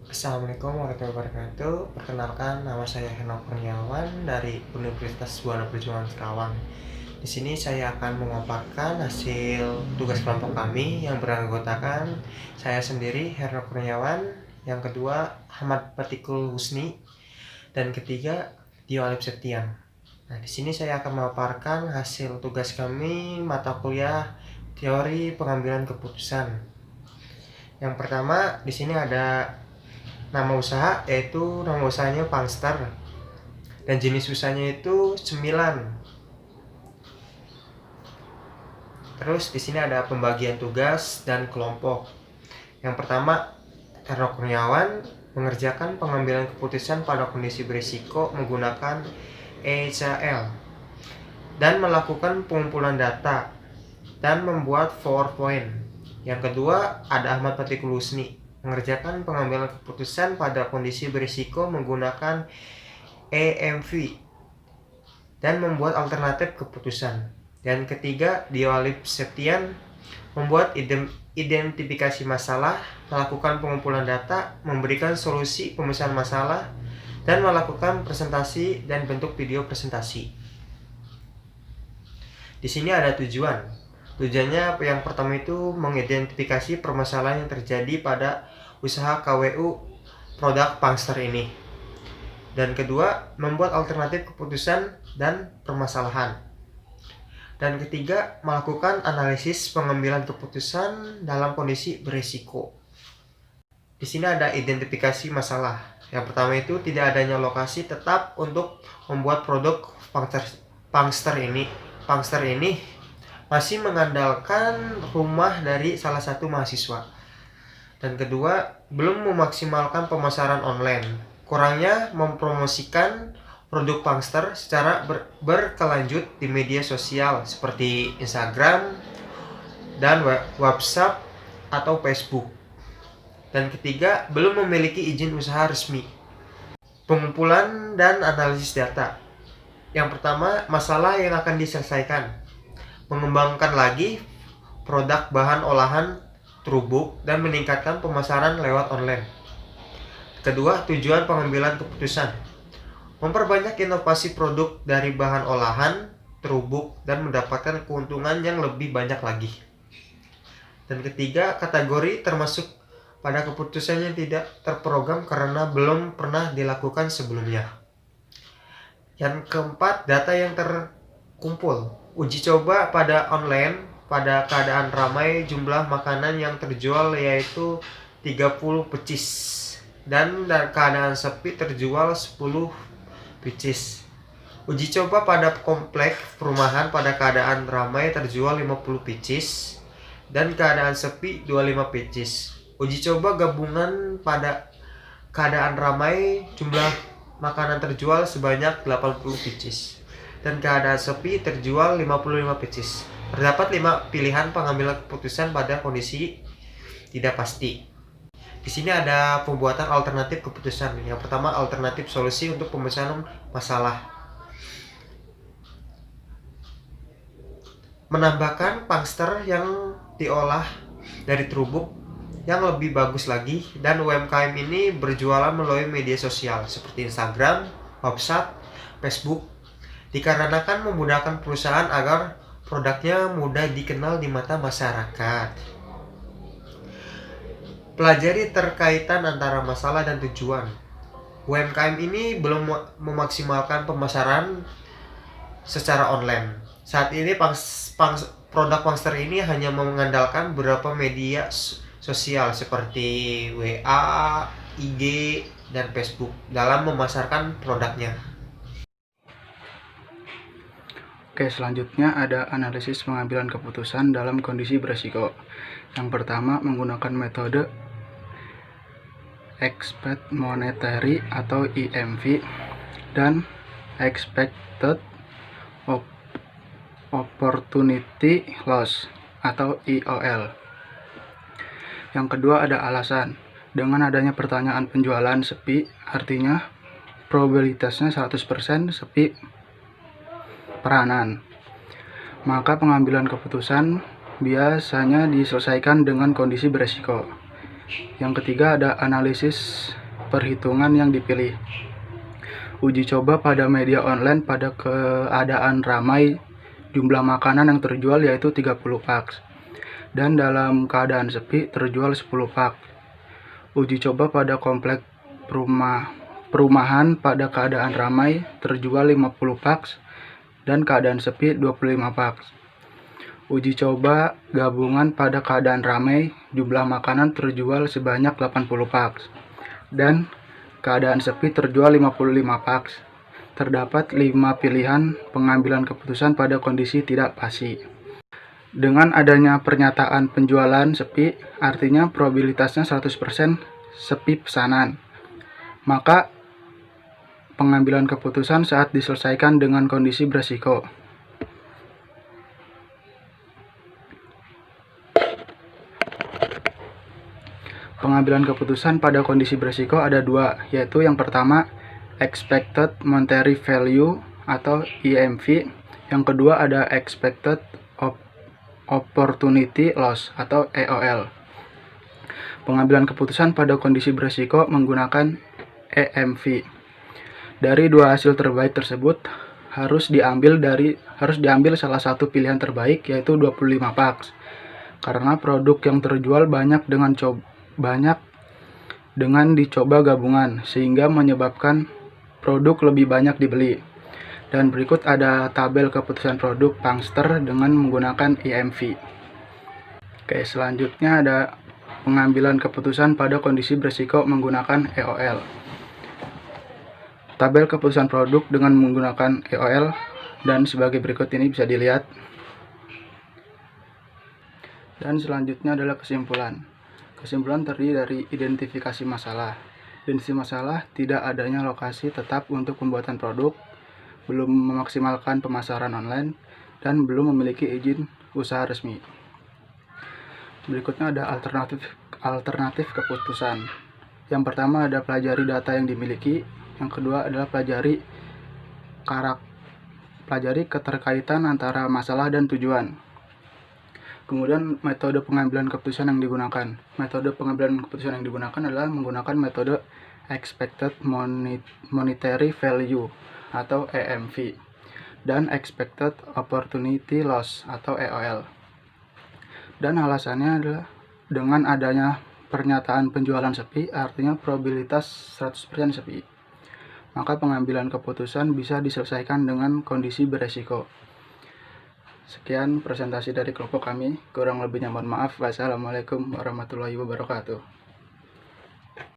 Assalamualaikum warahmatullahi wabarakatuh. Perkenalkan, nama saya Heno Kurniawan dari Universitas Buana Perjuangan Karawang. Di sini saya akan memaparkan hasil tugas kelompok kami yang beranggotakan saya sendiri, Heno Kurniawan, yang kedua Ahmad Batikul Husni, dan ketiga Dio Alip Septian. Nah, di sini saya akan memaparkan hasil tugas kami mata kuliah teori pengambilan keputusan. Yang pertama, di sini ada nama usaha, yaitu nama usahanya Pangster, dan jenis usahanya itu cemilan. Terus di sini ada pembagian tugas dan kelompok. Yang pertama, Erno Kurniawan mengerjakan pengambilan keputusan pada kondisi berisiko menggunakan ECL dan melakukan pengumpulan data dan membuat PowerPoint. Yang kedua, ada Ahmad Batikul Husni mengerjakan pengambilan keputusan pada kondisi berisiko menggunakan EMV dan membuat alternatif keputusan. Dan ketiga, Dio Alip Septian membuat identifikasi masalah, melakukan pengumpulan data, memberikan solusi pemecahan masalah, dan melakukan presentasi dan bentuk video presentasi. Di sini ada tujuan. Tujuannya yang pertama itu mengidentifikasi permasalahan yang terjadi pada usaha KWU produk Pangster ini. Dan kedua, membuat alternatif keputusan dan permasalahan. Dan ketiga, melakukan analisis pengambilan keputusan dalam kondisi berisiko. Di sini ada identifikasi masalah. Yang pertama itu tidak adanya lokasi tetap untuk membuat produk Pangster ini. Pangster ini masih mengandalkan rumah dari salah satu mahasiswa. Dan kedua, belum memaksimalkan pemasaran online. Kurangnya mempromosikan produk Pangster secara berkelanjut di media sosial seperti Instagram dan WhatsApp atau Facebook. Dan ketiga, belum memiliki izin usaha resmi. Pengumpulan dan analisis data. Yang pertama, masalah yang akan diselesaikan. Mengembangkan lagi produk bahan olahan terubuk dan meningkatkan pemasaran lewat online. Kedua, tujuan pengambilan keputusan. Memperbanyak inovasi produk dari bahan olahan terubuk dan mendapatkan keuntungan yang lebih banyak lagi. Dan ketiga, kategori termasuk pada keputusan yang tidak terprogram karena belum pernah dilakukan sebelumnya. Yang keempat, data yang terkumpul. Uji coba pada online pada keadaan ramai, jumlah makanan yang terjual yaitu 30 pecis dan keadaan sepi terjual 10 pecis. Uji coba pada kompleks perumahan pada keadaan ramai terjual 50 pecis dan keadaan sepi 25 pecis. Uji coba gabungan pada keadaan ramai, jumlah makanan terjual sebanyak 80 pecis dan keadaan sepi terjual 55 pecis. Terdapat 5 pilihan pengambilan keputusan pada kondisi tidak pasti. Di sini ada pembuatan alternatif keputusan. Yang pertama, alternatif solusi untuk pemecahan masalah. Menambahkan Pangster yang diolah dari terubuk yang lebih bagus lagi, dan UMKM ini berjualan melalui media sosial seperti Instagram, WhatsApp, Facebook, dikarenakan memudahkan perusahaan agar produknya mudah dikenal di mata masyarakat. Pelajari terkaitan antara masalah dan tujuan. UMKM ini belum memaksimalkan pemasaran secara online. Saat ini produk Pangster ini hanya mengandalkan beberapa media sosial seperti WA, IG, dan Facebook dalam memasarkan produknya. Oke, selanjutnya ada analisis pengambilan keputusan dalam kondisi berisiko. Yang pertama, menggunakan metode Expected Monetary atau EMV dan Expected Opportunity Loss atau EOL. Yang kedua ada alasan. Dengan adanya pertanyaan penjualan sepi, artinya probabilitasnya 100% sepi peranan, maka pengambilan keputusan biasanya diselesaikan dengan kondisi beresiko. Yang ketiga ada analisis perhitungan yang dipilih. Uji coba pada media online pada keadaan ramai, jumlah makanan yang terjual yaitu 30 pak. Dan dalam keadaan sepi terjual 10 pak. Uji coba pada komplek perumahan pada keadaan ramai terjual 50 pak dan keadaan sepi 25 pak. Uji coba gabungan pada keadaan ramai, jumlah makanan terjual sebanyak 80 pak dan keadaan sepi terjual 55 pak. Terdapat 5 pilihan pengambilan keputusan pada kondisi tidak pasti. Dengan adanya pernyataan penjualan sepi, artinya probabilitasnya 100% sepi pesanan. Maka pengambilan keputusan saat diselesaikan dengan kondisi beresiko. Pengambilan keputusan pada kondisi beresiko ada dua, yaitu yang pertama Expected Monetary Value atau EMV, yang kedua ada Expected Opportunity Loss atau EOL. Pengambilan keputusan pada kondisi beresiko menggunakan EMV. Dari dua hasil terbaik tersebut harus diambil salah satu pilihan terbaik, yaitu 25 pak. Karena produk yang terjual banyak dengan dicoba gabungan, sehingga menyebabkan produk lebih banyak dibeli. Dan berikut ada tabel keputusan produk Pangster dengan menggunakan EMV. Oke, selanjutnya ada pengambilan keputusan pada kondisi beresiko menggunakan EOL. Tabel keputusan produk dengan menggunakan EOL dan sebagai berikut ini bisa dilihat. Dan selanjutnya adalah kesimpulan. Kesimpulan terdiri dari identifikasi masalah. Identifikasi masalah tidak adanya lokasi tetap untuk pembuatan produk, belum memaksimalkan pemasaran online, dan belum memiliki izin usaha resmi. Berikutnya ada alternatif keputusan. Yang pertama ada pelajari data yang dimiliki. Yang kedua adalah pelajari keterkaitan antara masalah dan tujuan. Kemudian metode pengambilan keputusan yang digunakan. Metode pengambilan keputusan yang digunakan adalah menggunakan metode Expected Monetary Value atau EMV dan Expected Opportunity Loss atau EOL. Dan alasannya adalah dengan adanya pernyataan penjualan sepi, artinya probabilitas 100% sepi. Maka pengambilan keputusan bisa diselesaikan dengan kondisi beresiko. Sekian presentasi dari kelompok kami, kurang lebihnya mohon maaf. Wassalamualaikum warahmatullahi wabarakatuh.